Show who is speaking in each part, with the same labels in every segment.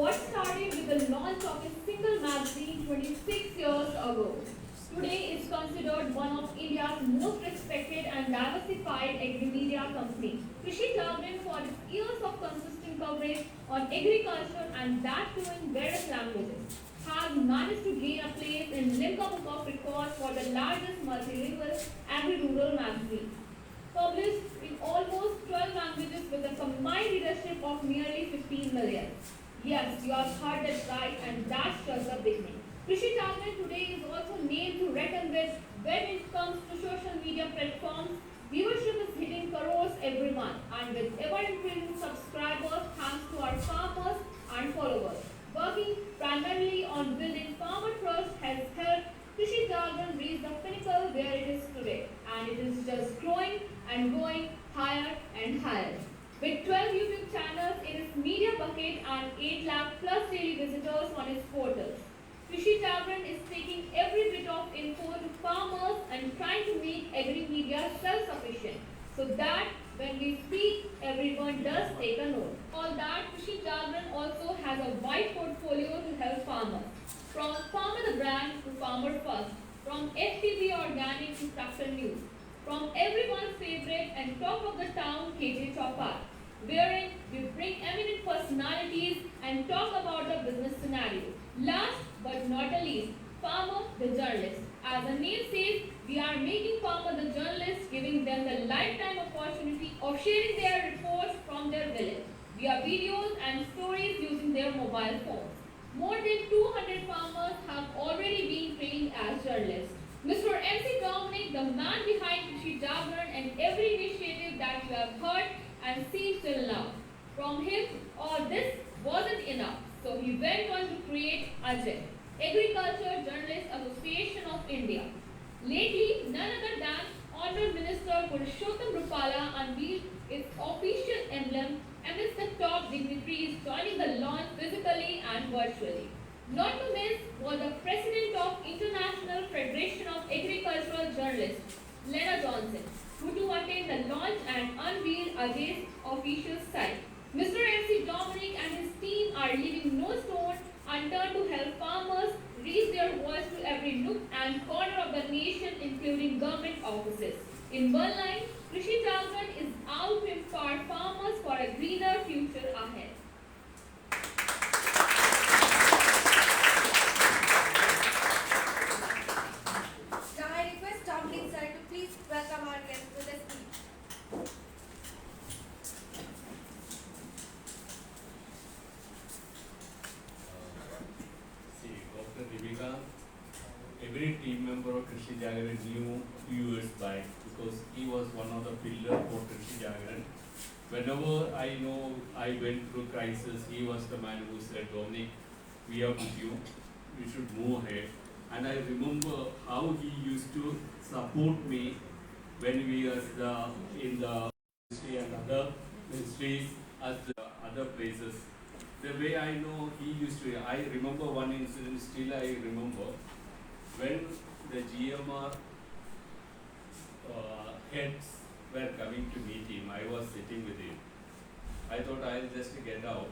Speaker 1: What started with the launch of a single magazine 26 years ago today is considered one of India's most respected and diversified agri-media company. Krishi Jagran, for its years of consistent coverage on agriculture and that too in various languages, has managed to gain a place in Limca Book of Records for the largest multilingual agri-rural magazine. Published in almost 12 languages with a combined readership of nearly 15 million. Yes, you have heard that right, and that's just the beginning. Krishi Jagran today is also named to reckon with when it comes to social media platforms. Viewership is hitting crores every month, and with ever-increasing subscribers thanks to our farmers and followers. Working primarily on building farmer trust has helped Krishi Jagran reach the pinnacle where it is today, and it is just growing and going higher and higher. With 12 YouTube channels in its media bucket and 8 lakh plus daily visitors on its portals, Krishi Jagran is taking every bit of info to farmers and trying to make agri-media self-sufficient so that when we speak, everyone does take a note. All that, Krishi Jagran also has a wide portfolio to help farmers. From Farmer the Brand to Farmer First, from FTB Organic to Tractor News, from everyone's favorite and talk of the town, KJ Chaupal, wherein we bring eminent personalities and talk about the business scenario. Last but not the least, Farmer the Journalist. As the name says, we are making Farmer the Journalist, giving them the lifetime opportunity of sharing their reports from their village via videos and stories using their mobile phones. More than 200 farmers have already been trained as journalists. Mr. MC Dominic, the man behind Krishi Jagran and every initiative that you have heard and seen till now. From him, all this wasn't enough, so he went on to create AJAY, Agriculture Journalists Association of India. Lately, none other than Honourable Minister Purushottam Rupala unveiled its official emblem amidst the top dignitaries joining the launch physically and virtually. Not to miss was the President of International Federation of Agricultural Journalists, Lena Johnson, who to attend the launch and unveil Ajay's official site. Mr. MC Dominic and his team are leaving no stone unturned to help farmers reach their voice to every nook and corner of the nation, including government offices. In one line, Krishi Jagran is out to empower farmers for a greener future ahead.
Speaker 2: Now I request Dominic sir to please welcome our guest with a speech.
Speaker 3: Dr. Ravi Kanth, every team member of Krishi Jagran knew a few years back because he was one of the pillars for Krishi Jagran. Whenever I went through crisis, he was the man who said, Dominic, we are with you, we should move ahead. And I remember how he used to support me when we were in the ministry and other ministries as the other places. The way I know he used to, I remember one incident, still I remember, when the GMR heads were coming to meet him, I was sitting with him. I thought I'll just get out.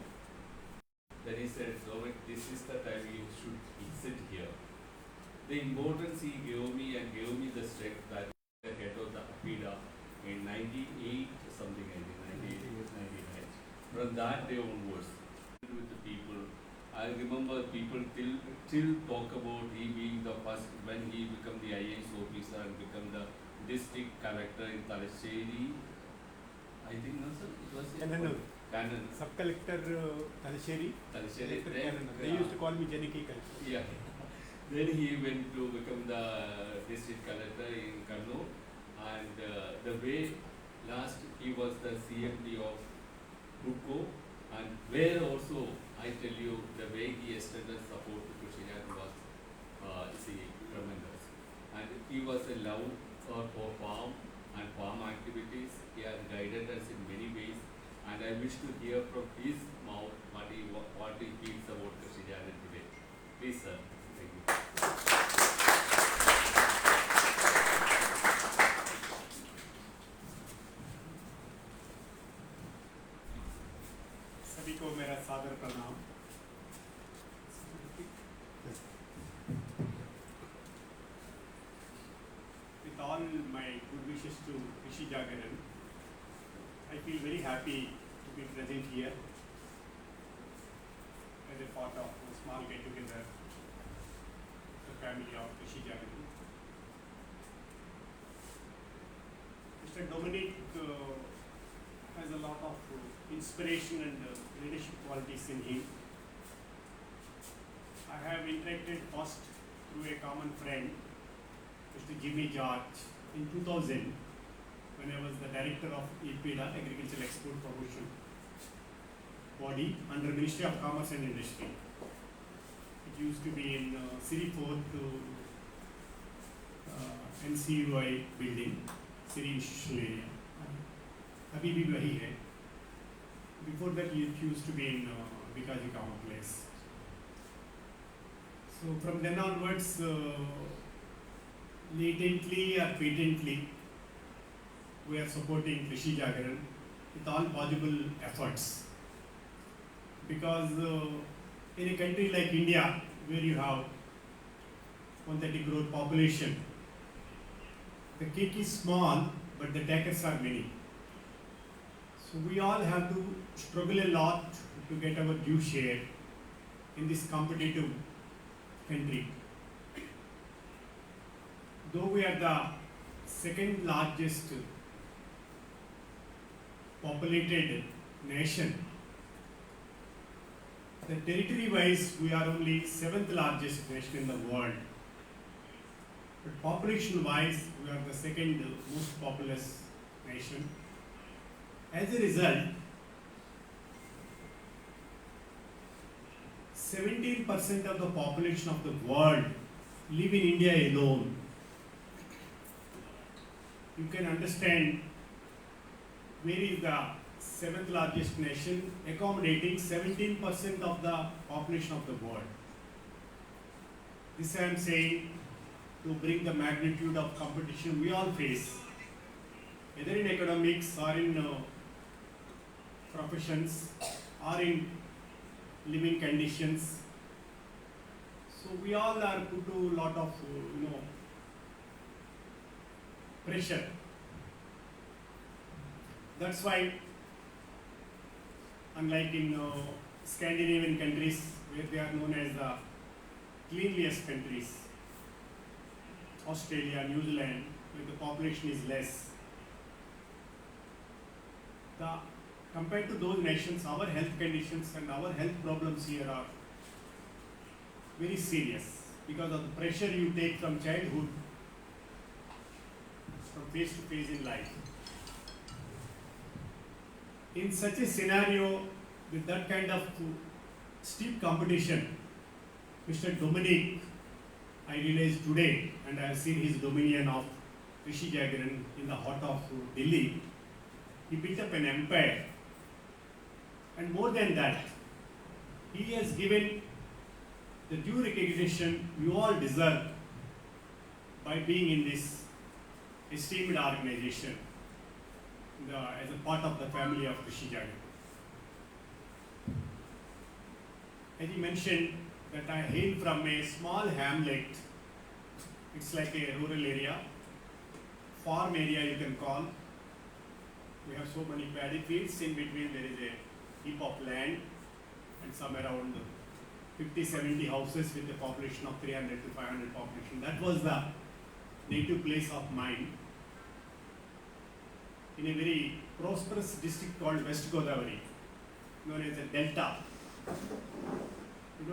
Speaker 3: Then he said, Dominic, this is the time you should sit here. The importance he gave me and gave me the strength that the head of the APEDA in 98 something, 99. From that day onwards, with the people, I remember people till talk about he being the first when he became the IAS officer and become the district collector in Talasheri. I think no sir, it was Cannon.
Speaker 4: Sub-collector Talasheri. They used to call me Janiki collector.
Speaker 3: Yeah. Then he went to become the district collector in Kannur, and the way last he was the CMD of HUDCO, and where also I tell you the way he extended support to Krishi Jagran was tremendous, and he was a love for farm and farm activities. He has guided us in many ways, and I wish to hear from his mouth what he feels about Krishi Jagran today. Please sir. Thank you.
Speaker 4: सभी को मेरा सादर प्रणाम। wishes to Krishi Jagran. I feel very happy to be present here as a part of a small get-together, the family of Krishi Jagran. Mr. Dominic has a lot of inspiration and leadership qualities in him. I have interacted first through a common friend, Mr. Jimmy George, in 2000 when I was the director of APEDA, Agricultural Export Promotion body under Ministry of Commerce and Industry. It used to be in Siri 4 to NCUI building, Siri Institutional area. अभी भी वही है. Before that it used to be in Bikaji Kama place. So from then onwards, latently or patently, we are supporting Krishi Jagran with all possible efforts. Because in a country like India, where you have 130 crore population, the cake is small, but the takers are many. So we all have to struggle a lot to get our due share in this competitive country. Though we are the second largest populated nation, the territory wise we are only 7th largest nation in the world. But population wise we are the second most populous nation. As a result, 17% of the population of the world live in India alone. You can understand where is the 7th largest nation accommodating 17% of the population of the world. This I am saying to bring the magnitude of competition we all face, either in academics or in professions or in living conditions. So we all are put to a lot of pressure. That's why, unlike in Scandinavian countries where they are known as the cleanliest countries, Australia, New Zealand, where the population is less, compared to those nations, our health conditions and our health problems here are very serious because of the pressure you take from childhood, from face to face in life. In such a scenario, with that kind of steep competition, Mr. Dominic, I realized today, and I have seen his dominion of Krishi Jagran in the heart of Delhi, he built up an empire. And more than that, he has given the due recognition you all deserve by being in this esteemed organization as a part of the family of Krishi Jagran. As he mentioned that I hail from a small hamlet, it's like a rural area, farm area you can call. We have so many paddy fields, in between there is a heap of land and some around 50-70 houses with a population of 300 to 500 population. That was the native place of mine in a very prosperous district called West Godavari, known as a delta.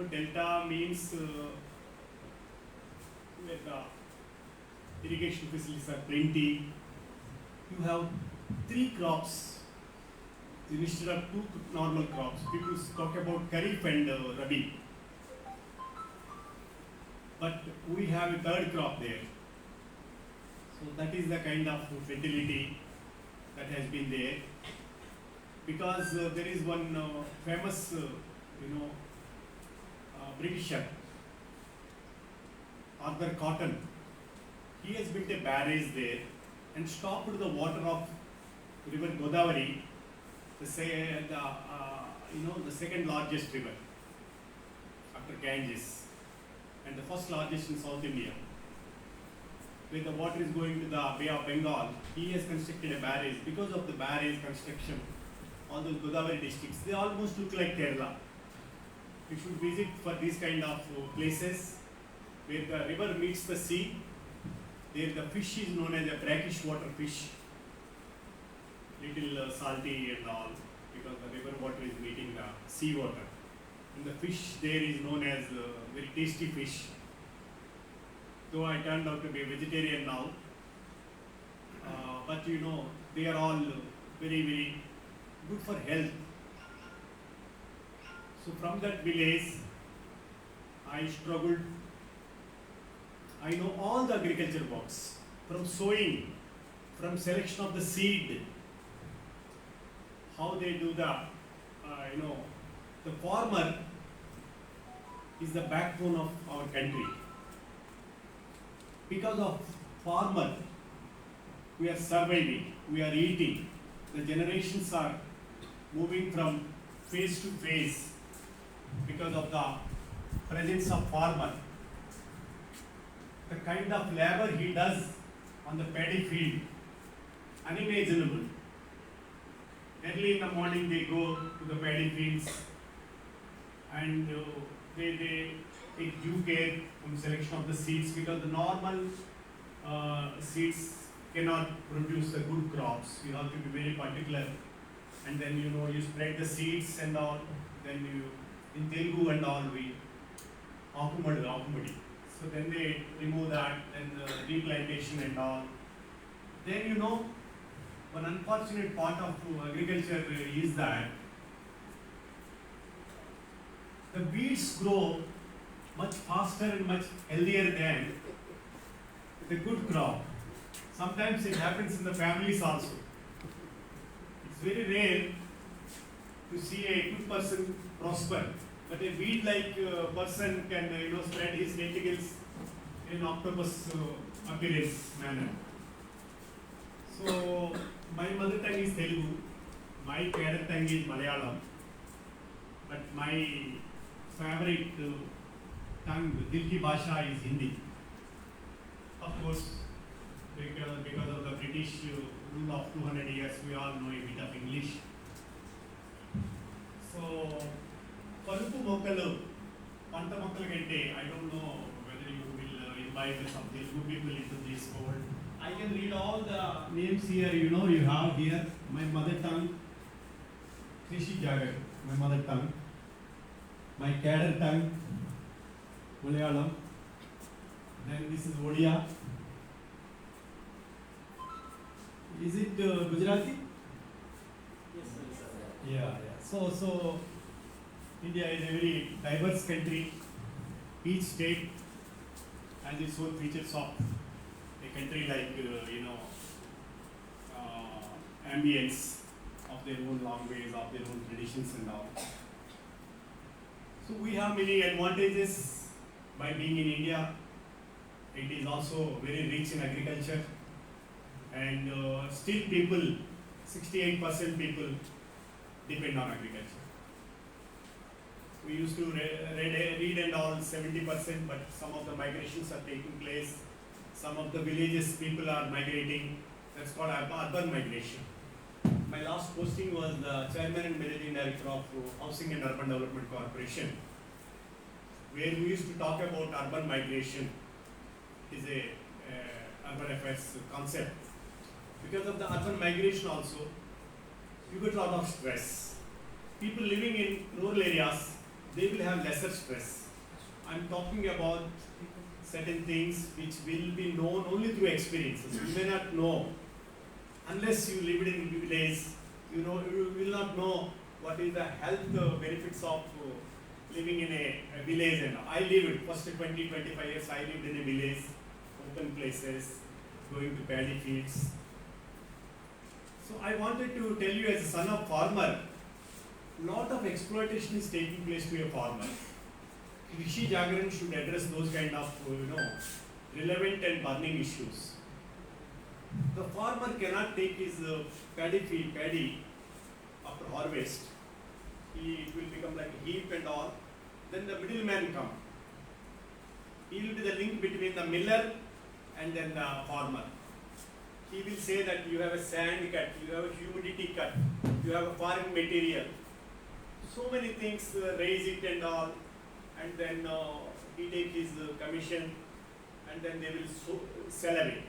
Speaker 4: Delta means where the irrigation facilities are plenty. You have 3 crops instead of 2 normal crops. People talk about Kharif and Rabi. But we have a 3rd crop there. So that is the kind of fertility that has been there. Because there is one famous, Britisher, Arthur Cotton. He has built a barrage there and stopped the water of river Godavari, the second largest river after Ganges and the first largest in South India. where the water is going to the Bay of Bengal, he has constructed a barrage. Because of the barrage construction, all those Godavari districts, they almost look like Kerala. You should visit for these kind of places where the river meets the sea. There the fish is known as a brackish water fish, little salty and all, because the river water is meeting the sea water. And the fish there is known as very tasty fish. Though I turned out to be a vegetarian now, but you know, they are all very, very good for health. So from that village, I struggled. I know all the agriculture works, from sowing, from selection of the seed, how they do the, the farmer is the backbone of our country. Because of farmer, we are surviving, we are eating. The generations are moving from phase to phase because of the presence of farmer. The kind of labor he does on the paddy field, unimaginable. Early in the morning they go to the paddy fields and they take due care from selection of the seeds, because the normal seeds cannot produce the good crops. You have to be very particular, and then you spread the seeds and all. Then you, in Telugu and all, we akumadi. So then they remove that, then the replantation and all. Then one unfortunate part of agriculture is that the weeds grow much faster and much healthier than the good crop. Sometimes it happens in the families also. It's very rare to see a good person prosper, but a weed-like person can spread his tentacles in octopus appearance manner. So my mother tongue is Telugu, my parent tongue is Malayalam, but my favorite tongue, Dil Ki Bhasha, is Hindi. Of course, because of the British rule of 200 years, we all know a bit of English. So, Palupu Mokalu, Panta Mokalagante, I don't know whether you will invite some Telugu people into this fold. I can read all the names here, you have here. My mother tongue, Krishi Jagran, my mother tongue. My cadre tongue, Malayalam. Then this is Odia. Is it Gujarati?
Speaker 5: Yes, sir.
Speaker 4: Yeah. So India is a very diverse country. Each state has its own features of a country, like ambience of their own language, of their own traditions and all. So we have many advantages by being in India. It is also very rich in agriculture, and still 68% people depend on agriculture. We used to read and all 70%, but some of the migrations are taking place. Some of the villages people are migrating. That's called urban migration. My last posting was the chairman and managing director of Housing and Urban Development Corporation, where we used to talk about urban migration. It is a urban affairs concept. Because of the urban migration also, you get a lot of stress. People living in rural areas, they will have lesser stress. I'm talking about certain things which will be known only through experiences. You may not know. Unless you lived in a village, you will not know what is the health benefits of living in a village. And I lived, first 20-25 years, I lived in a village, open places, going to paddy fields. So I wanted to tell you, as a son of farmer, lot of exploitation is taking place to a farmer. Krishi Jagran should address those kind of relevant and burning issues. The farmer cannot take his paddy after harvest. It will become like a heap and all. Then the middleman come. He will be the link between the miller and then the farmer. He will say that you have a sand cut, you have a humidity cut, you have a foreign material. So many things, raise it and all, and then he take his commission, and then they will sell away.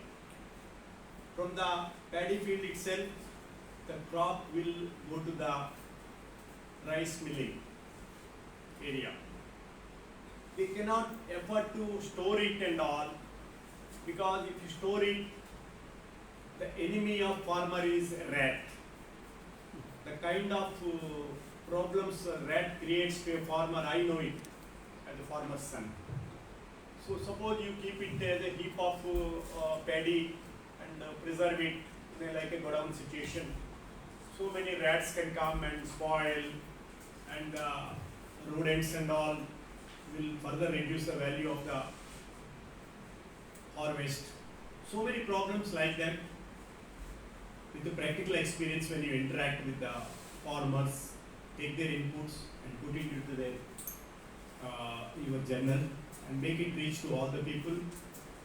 Speaker 4: From the paddy field itself, the crop will go to the rice milling area. They cannot afford to store it and all, because if you store it, the enemy of farmer is rat. The kind of problems rat creates to a farmer, I know it as a farmer's son. So suppose you keep it as a heap of paddy and preserve it in like a godown situation. So many rats can come and spoil, and rodents and all will further reduce the value of the harvest. So many problems like that. With the practical experience, when you interact with the farmers, take their inputs and put it into their your journal and make it reach to all the people.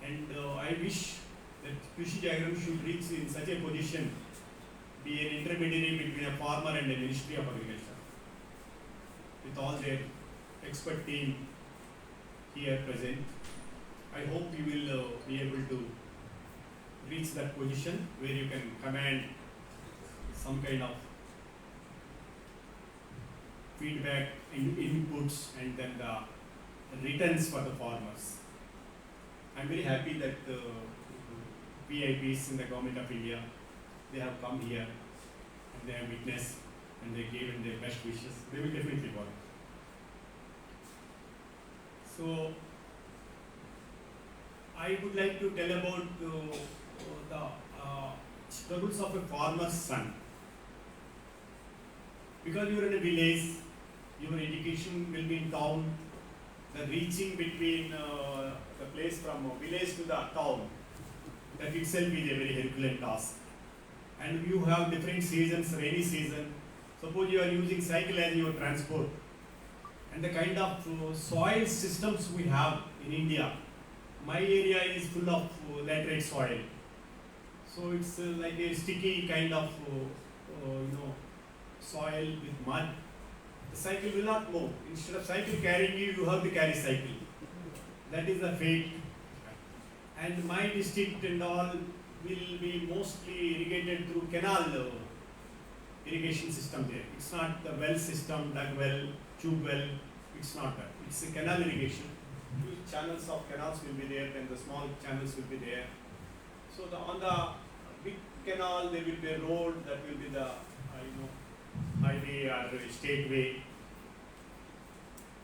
Speaker 4: And I wish that Krishi Jagran should reach in such a position, be an intermediary between a farmer and the Ministry of Agriculture, with all their expert team here present. I hope you will be able to reach that position where you can command some kind of feedback, inputs, and then the returns for the farmers. I am very happy that VIPs in the Government of India, they have come here and they have witnessed and they gave in their best wishes. They will definitely work. So, I would like to tell about the struggles of a farmer's son. Because you are in a village, your education will be in town, the reaching between the place from village to the town, that itself is a very Herculean task. And you have different seasons, rainy season. Suppose you are using cycle as your transport, and the kind of soil systems we have in India. My area is full of laterite soil, so it's like a sticky kind of soil with mud. The cycle will not move. Instead of cycle carrying you, you have to carry cycle. That is the fate. And my district and all will be mostly irrigated through canal irrigation system there. It's not the well system, dug well, tube well. It's not that. It's a canal irrigation. Huge channels of canals will be there, and the small channels will be there. So on the big canal there will be a road, that will be the highway or state way.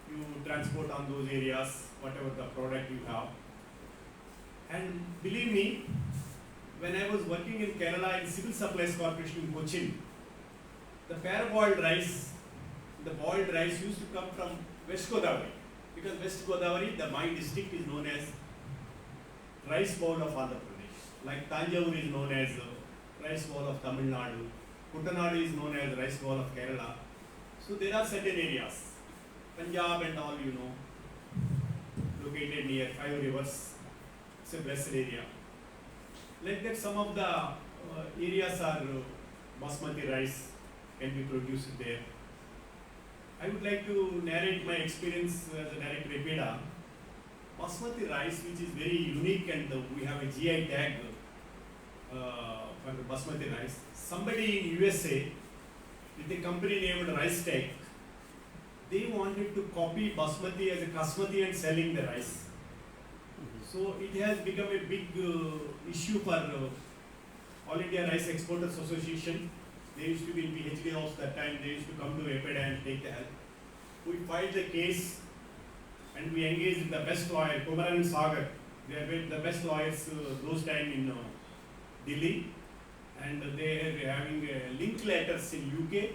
Speaker 4: You transport on those areas whatever the product you have. And believe me, when I was working in Kerala in Civil Supplies Corporation in Cochin, the parboiled rice, the boiled rice used to come from West Godavari, because West Godavari, my district, is known as rice bowl of Andhra Pradesh. Like Tanjavur is known as rice bowl of Tamil Nadu, Kuttanadu is known as rice bowl of Kerala. So there are certain areas, Punjab and all, located near 5 rivers. It's a blessed area. Like that, some of the areas are basmati rice can be produced there. I would like to narrate my experience as a director APEDA. Basmati rice, which is very unique, and we have a GI tag for the basmati rice. Somebody in USA with a company named Rice Tech, they wanted to copy basmati as a basmati and selling the rice. So it has become a big issue for All India Rice Exporters Association. They used to be in PhD house that time. They used to come to APEDA and take the help. We filed the case and we engaged with the best lawyer, Kumaran and Sagar. They are the best lawyers those time in Delhi, and they are having link letters in UK.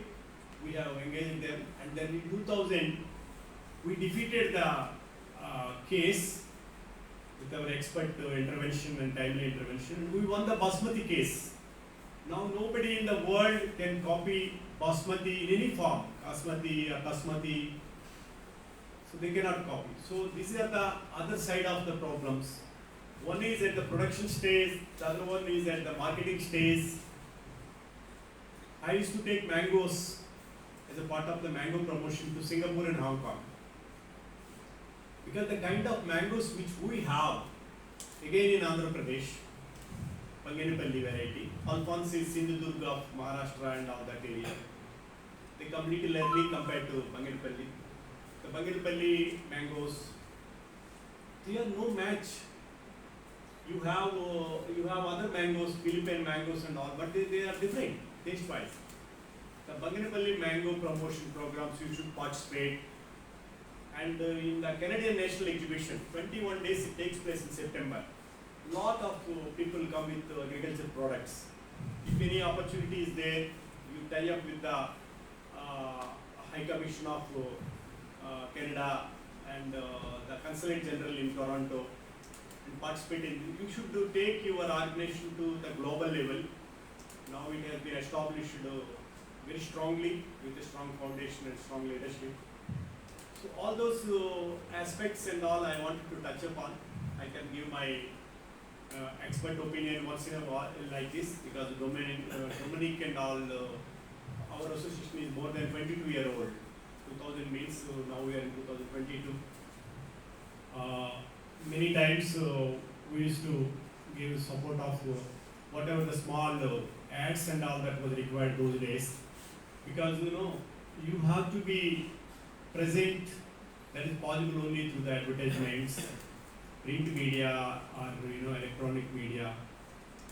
Speaker 4: We have engaged them, and then in 2000 we defeated the case with our expert intervention and timely intervention. We won the basmati case. Now nobody in the world can copy basmati in any form, basmati or basmati. So they cannot copy. So these are the other side of the problems. One is at the production stage, the other one is at the marketing stage. I used to take mangoes as a part of the mango promotion to Singapore and Hong Kong. Because the kind of mangoes which we have, again in Andhra Pradesh, Banganapalli variety, Alphonsus, Sindhudurg of Maharashtra and all that area, they come little early compared to Banganapalli. The Banganapalli mangoes, they are no match. You have other mangoes, Philippine mangoes and all, but they are different taste-wise. The Banganapalli mango promotion programs you should participate. And in the Canadian National Exhibition, 21 days it takes place in September. Lot of people come with agriculture products. If any opportunity is there, you tie up with the High Commission of Canada and the Consulate General in Toronto and participate in. You should take your organization to the global level. Now it has been established very strongly with a strong foundation and strong leadership. So all those aspects and all I wanted to touch upon. I can give my expert opinion once in a while like this because Dominic and all, our association is more than 22-year-old. 2000 means now we are in 2022. Many times we used to give support of whatever the small ads and all that was required those days because you have to be present. That is possible only through the advertisements, print media or electronic media.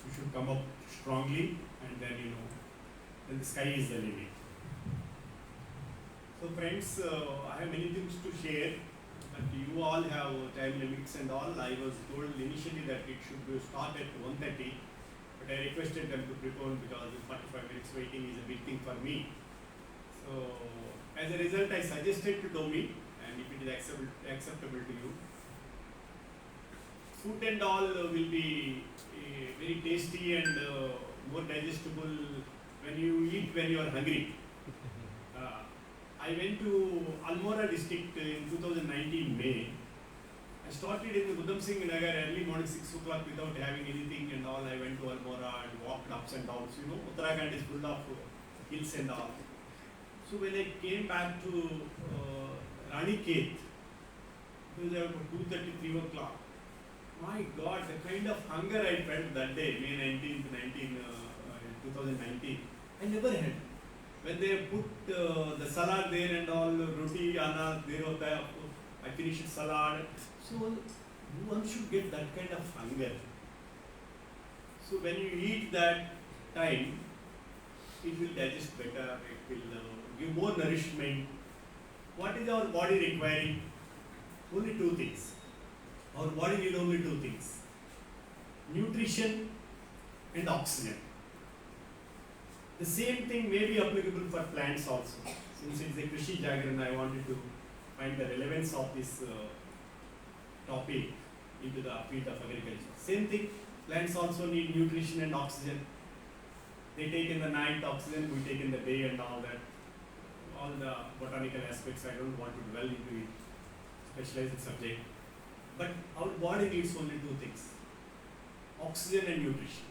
Speaker 4: You should come up strongly and then then the sky is the limit. So friends, I have many things to share, but you all have time limits and all. I was told initially that it should start at 1:30, but I requested them to prepone because 45 minutes waiting is a big thing for me. So as a result, I suggested to Domi, and if it is acceptable to you, food and all will be very tasty and more digestible when you eat when you are hungry. I went to Almora district in 2019 May. I started in the Udham Singh Nagar early morning 6 o'clock without having anything and all. I went to Almora and walked ups and downs. Uttarakhand is full of hills and all. So when I came back to Ranikhet, it was about 2:30, 3 o'clock. My God, the kind of hunger I felt that day, May 19th, 2019, I never had. When they put the salad there and all, roti, anna, there hota hai, I finished salad. So one should get that kind of hunger. So when you eat that time, it will digest better, it will give more nourishment. What is our body requiring? Only two things. Our body needs only two things. Nutrition and oxygen. The same thing may be applicable for plants also. Since it is a Krishi Jagran, I wanted to find the relevance of this topic into the field of agriculture. Same thing, plants also need nutrition and oxygen. They take in the night oxygen, we take in the day and all that. All the botanical aspects, I don't want to dwell into it, specialized subject. But our body needs only two things, oxygen and nutrition.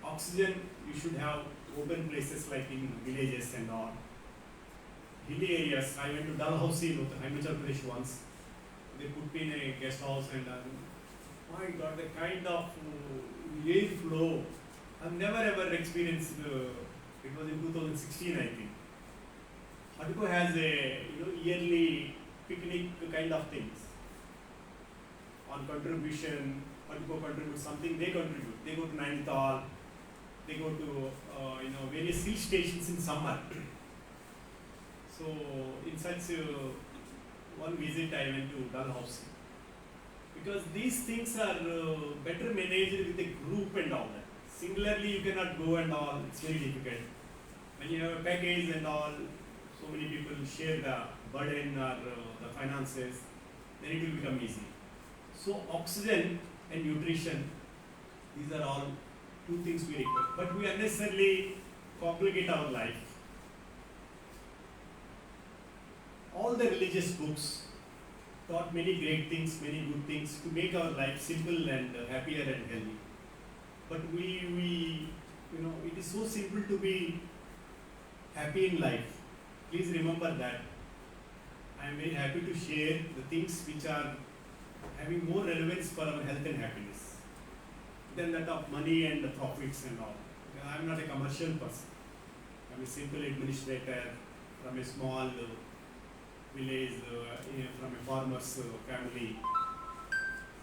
Speaker 4: Oxygen, you should have open places like in villages and all. Hilly areas, I went to Dalhousie in Himachal Pradesh once. They put me in a guest house and my God, the kind of air flow, I've never ever experienced, it was in 2016 I think. HUDCO has a yearly picnic kind of things. On contribution, HUDCO contributes something, they contribute. They go to Nainital, they go to various hill stations in summer. So in such one visit I went to Dalhousie. Because these things are better managed with a group and all that. Singularly you cannot go and all, it's very difficult. When you have a package and all, so many people share the burden or the finances, then it will become easy. So oxygen and nutrition, these are all two things we require. But we unnecessarily complicate our life. All the religious books, taught many great things, many good things to make our life simple and happier and healthy. But it is so simple to be happy in life. Please remember that. I am very happy to share the things which are having more relevance for our health and happiness than that of money and the profits and all. I am not a commercial person. I am a simple administrator from a small village, from a farmer's family.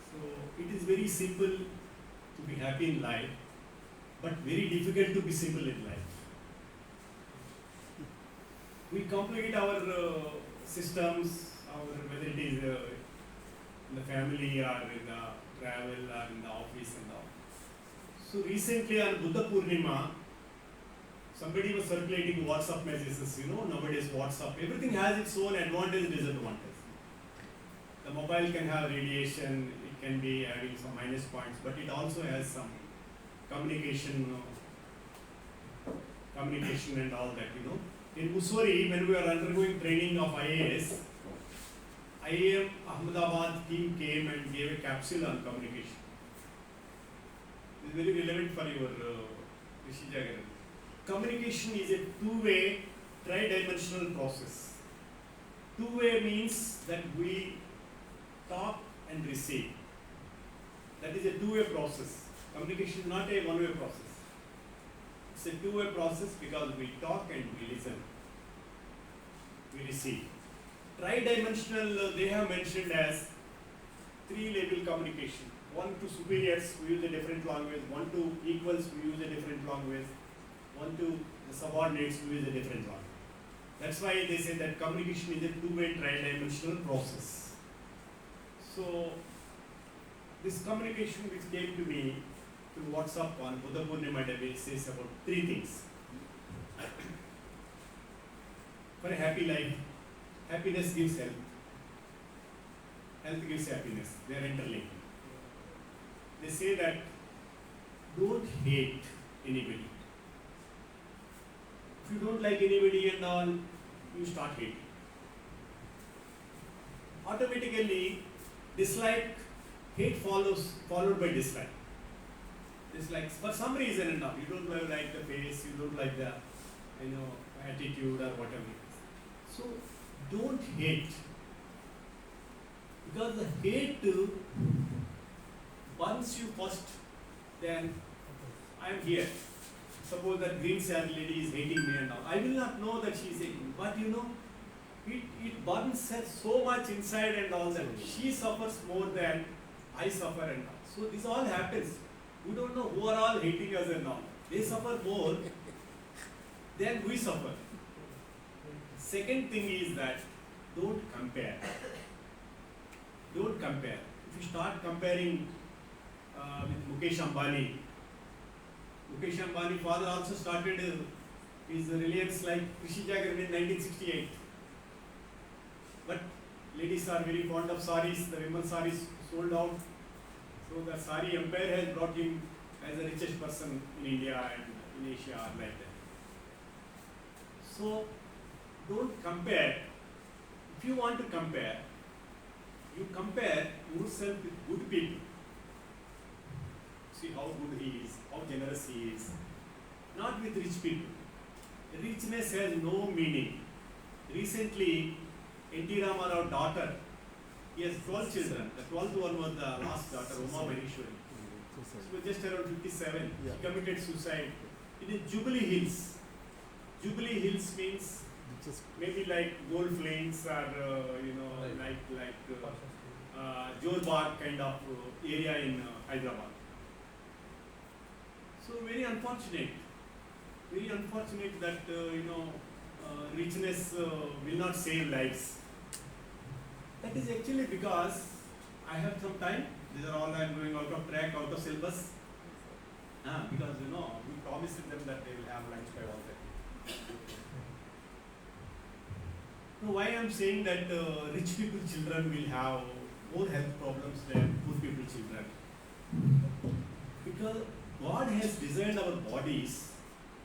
Speaker 4: So it is very simple to be happy in life, but very difficult to be simple in life. We complicate our systems, whether it is in the family or in the travel or in the office and all. So recently on Buddha Purnima, somebody was circulating WhatsApp messages. Nowadays WhatsApp, everything has its own advantage and disadvantage. The mobile can have radiation, it can be having some minus points, but it also has some communication and all that. In Mussoorie, when we were undergoing training of IAS, IAM Ahmedabad team came and gave a capsule on communication. It is very relevant for your Krishi Jagran. Communication is a two-way, tri-dimensional process. Two-way means that we talk and receive. That is a two-way process. Communication is not a one-way process. It's a two-way process because we talk and we listen. We receive. Tri-dimensional, they have mentioned as three-level communication. One to superiors, we use a different language. One to equals, we use a different language. One to the subordinates, we use a different language. That's why they say that communication is a two-way, tri-dimensional process. So, this communication which came to me through WhatsApp on Buddha Purnima Day says about three things. For a happy life, happiness gives health. Health gives happiness. They are interlinked. They say that don't hate anybody. If you don't like anybody and all, you start hating. Automatically, hate followed by dislike. Dislike for some reason and all. You don't like the face, you don't like the attitude or whatever it is. So don't hate. Because the hate burns you first, then I am here. Suppose that green saree lady is hating me and all. I will not know that she is hating, but it burns her so much inside and all that. She suffers more than I suffer and all. So this all happens. We don't know who are all hating us and all. They suffer more than we suffer. Second thing is that don't compare. Don't compare. If you start comparing with Mukesh Ambani father also started his Reliance like Krishi Jagran in 1968. But ladies are very fond of saris, the women's saris sold out. So the sari empire has brought him as the richest person in India and in Asia like that. So don't compare. If you want to compare, you compare yourself with good people. See how good he is, how generous he is. Not with rich people. Richness has no meaning. Recently, N.T. Ramarao daughter, he has 12 children. The 12th one was the last daughter, Uma Maheshwari. She was just around 57. She committed suicide in Jubilee Hills. Jubilee Hills means maybe like Gold Flames or Johor kind of area in Hyderabad. So very unfortunate that richness will not save lives. That is actually because I have some time. These are all I am going out of track, out of syllabus. Because we promised them that they will have lunch by 1:30. So why I am saying that rich people children will have more health problems than poor people children? Because God has designed our bodies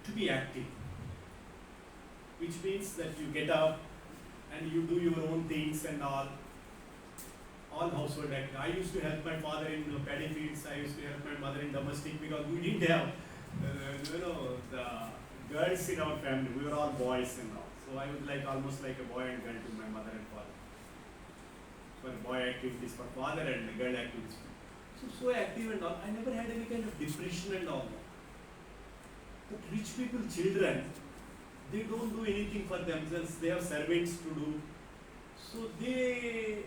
Speaker 4: to be active, which means that you get up and you do your own things and all. all household activities. I used to help my father in paddy fields. I used to help my mother in domestic because we didn't have, the girls in our family. We were all boys and all. So I was like almost like a boy and girl to my mother and father. For boy activities for father and girl activities. So active and all. I never had any kind of depression and all. But rich people, children, they don't do anything for themselves. They have servants to do. So they,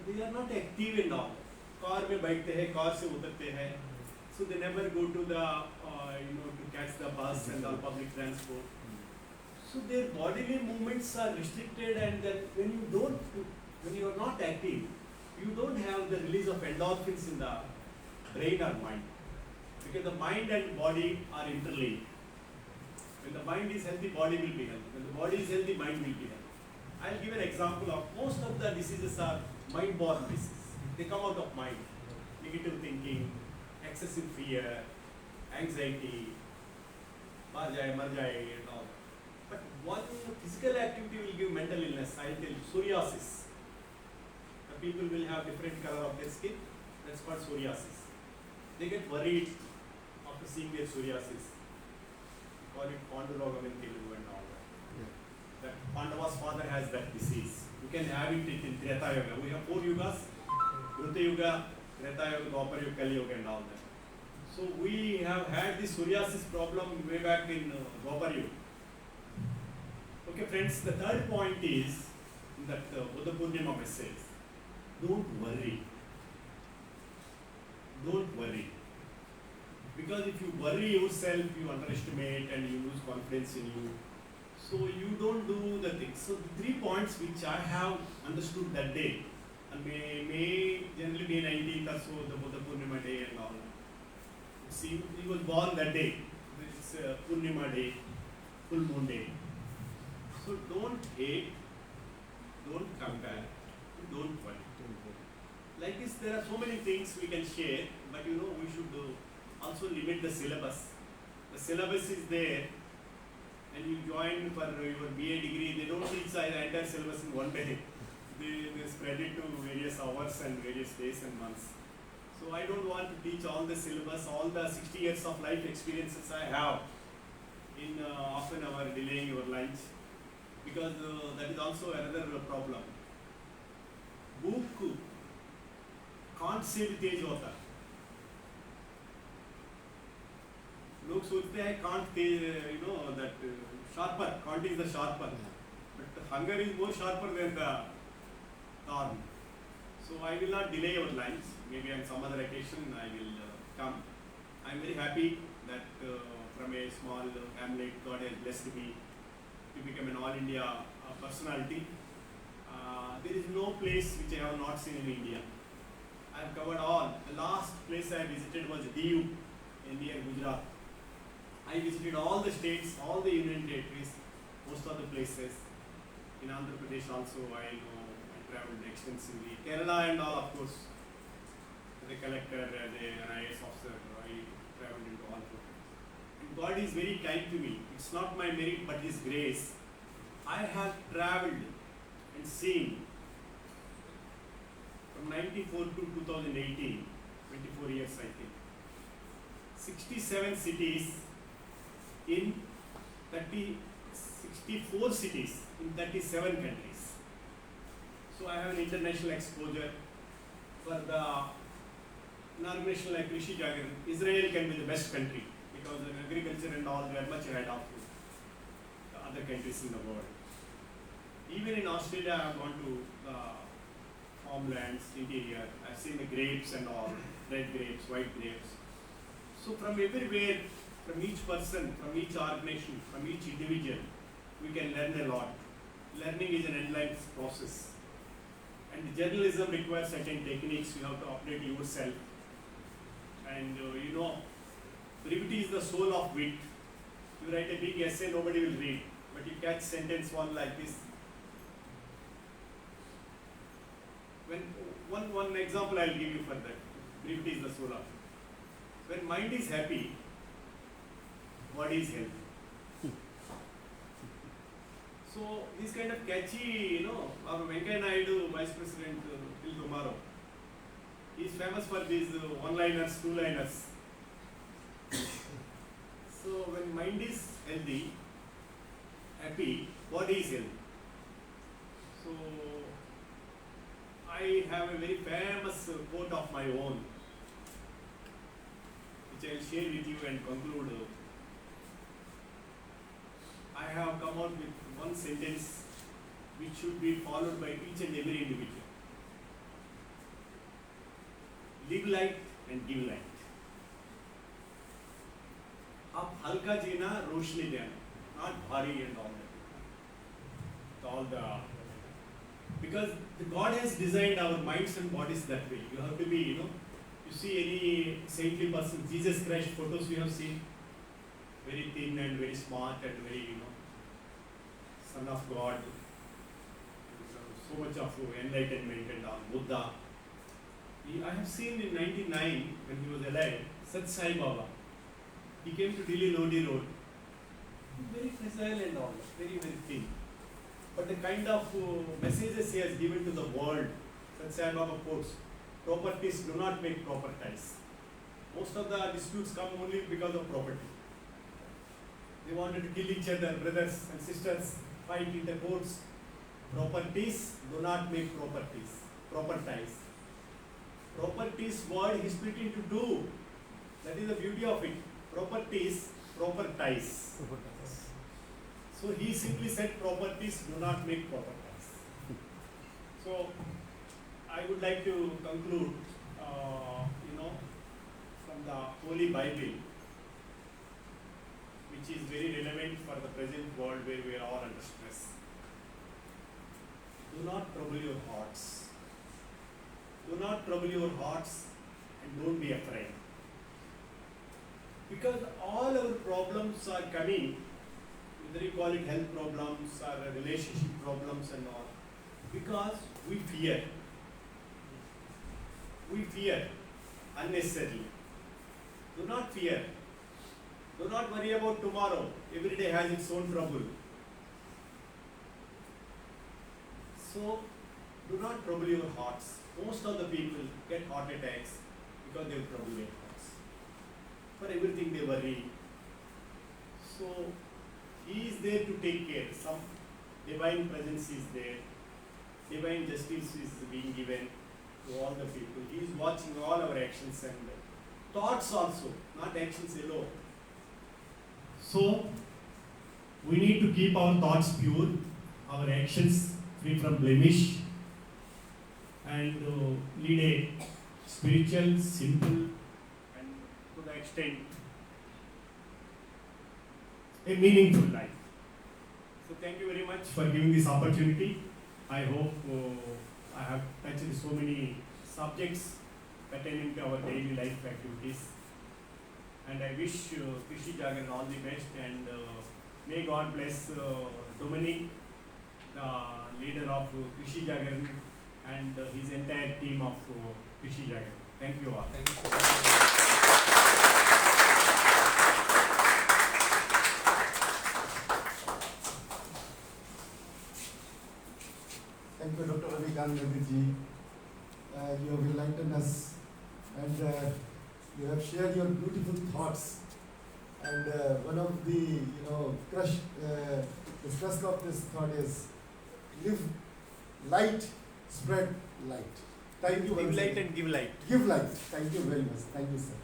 Speaker 4: they are not active and all. Car में बैठते हैं, car से उतरते हैं. So they never go to the, to catch the bus and all public transport. So their bodily movements are restricted, and then when you are not active, you don't have the release of endorphins in the brain or mind. Because the mind and body are interlinked. When the mind is healthy, body will be healthy. When the body is healthy, mind will be healthy. I'll give an example of most of the diseases are mind-borne diseases. They come out of mind. Negative thinking, excessive fear, anxiety, mar jaye, and all. But one physical activity will give mental illness. I'll tell you, psoriasis. The people will have different color of their skin. That's called psoriasis. They get worried after seeing their psoriasis. Call it Pandurogam in Telugu and all that. That Pandava's father has that disease. You can have it in Treta Yuga. We have 4 yugas: Kruta Yuga, Treta Yuga, Dwapar Yuga, Kali Yuga and all that. So we have had this psoriasis problem way back in Dwapar Yuga. Okay friends, the third point is that Buddha Purnima message. Don't worry. Don't worry. Because if you worry yourself, you underestimate and you lose confidence in you. So you don't do the things. So the 3 points which I have understood that day, and May generally May 19th or so, the Buddha Purnima day and all. See, he was born that day. It's Purnima day, full moon day. So don't hate, don't compare, don't worry. Like this, there are so many things we can share, but we should also limit the syllabus. The syllabus is there, and you join for your BA degree. They don't teach the entire syllabus in one day. They spread it to various hours and various days and months. So I don't want to teach all the syllabus, all the 60 years of life experiences I have in half an hour delaying your lunch, because that is also another problem. Book can't say तेज होता. लोग सोचते हैं can't Tej, that sharper. Can't is the sharper, but hunger is more sharper than the thorn. So I will not delay your lunch. Maybe on some other occasion I will come. I am very happy that from a small hamlet, God has blessed me to become an all India personality. There is no place which I have not seen in India. I have covered all. The last place I visited was Diu near Gujarat. I visited all the states, all the union territories, most of the places. In Andhra Pradesh also I traveled extensively. Kerala and all, of course. As a collector, as an IAS officer, I traveled into all places. And God is very kind to me. It's not my merit but His grace. I have traveled and seen from 94 to 2018, 24 years I think, 67 cities in 64 cities in 37 countries. So I have an international exposure. For an organization like Krishi Jagran, Israel can be the best country because in agriculture and all, they are much ahead of the other countries in the world. Even in Australia, I have gone to farmlands, interior. I've seen the grapes and all, red grapes, white grapes. So from everywhere, from each person, from each organization, from each individual, we can learn a lot. Learning is an endless process. And journalism requires certain techniques. You have to operate yourself. And brevity is the soul of wit. You write a big essay, nobody will read. But you catch sentence one like this. One example I'll give you for that. Brevity is the soul of it. When mind is happy, body is healthy. So this kind of catchy, our Venkaiah Naidu, Vice President till tomorrow, famous for these one-liners, two-liners. So when mind is healthy, happy, body is healthy. So I have a very famous quote of my own, which I will share with you and conclude. I have come out with one sentence which should be followed by each and every individual. Live light and give light. आप हल्का जीना रोशनी देना, not bhari and all the because the God has designed our minds and bodies that way. You have to be, you see any saintly person, Jesus Christ photos we have seen, very thin and very smart and very, Son of God, so much of enlightenment and all, Buddha. I have seen in 99 when he was alive, Sat Sai Baba. He came to Delhi Lodi Road, very fragile and all, very, very thin. But the kind of messages he has given to the world, Sat Sai Baba quotes, properties do not make proper ties. Most of the disputes come only because of property. They wanted to kill each other, brothers and sisters, fight in the courts. Properties do not make proper ties. Properties word he split into two. That is the beauty of it. Properties, proper ties. So he simply said properties do not make proper ties. So I would like to conclude, from the Holy Bible, which is very relevant for the present world where we are all under stress. Do not trouble your hearts. Do not trouble your hearts and don't be afraid. Because all our problems are coming, whether you call it health problems or relationship problems and all, because we fear. We fear unnecessarily. Do not fear. Do not worry about tomorrow. Every day has its own trouble. So, do not trouble your hearts. Most of the people get heart attacks because they trouble their hearts. For everything they worry. So, he is there to take care. Some divine presence is there. Divine justice is being given to all the people. He is watching all our actions and thoughts also, not actions alone. So, we need to keep our thoughts pure, our actions free from blemish, and lead a spiritual, simple, and to the extent, a meaningful life. So, thank you very much for giving this opportunity. I hope I have touched so many subjects pertaining to our daily life activities. And I wish Krishi Jagran all the best, and may God bless Dominic, the leader of Krishi Jagran, and his entire team of Krishi Jagran. Thank you all.
Speaker 5: Thank you so much.
Speaker 6: Thank you, Dr. Ravi Kanth Medithi. You have enlightened us, and you have shared your beautiful thoughts. And one of the, the thrust of this thought is live light, spread light. Thank you.
Speaker 4: Give light and give light.
Speaker 6: Give light. Thank you very much. Thank you, sir.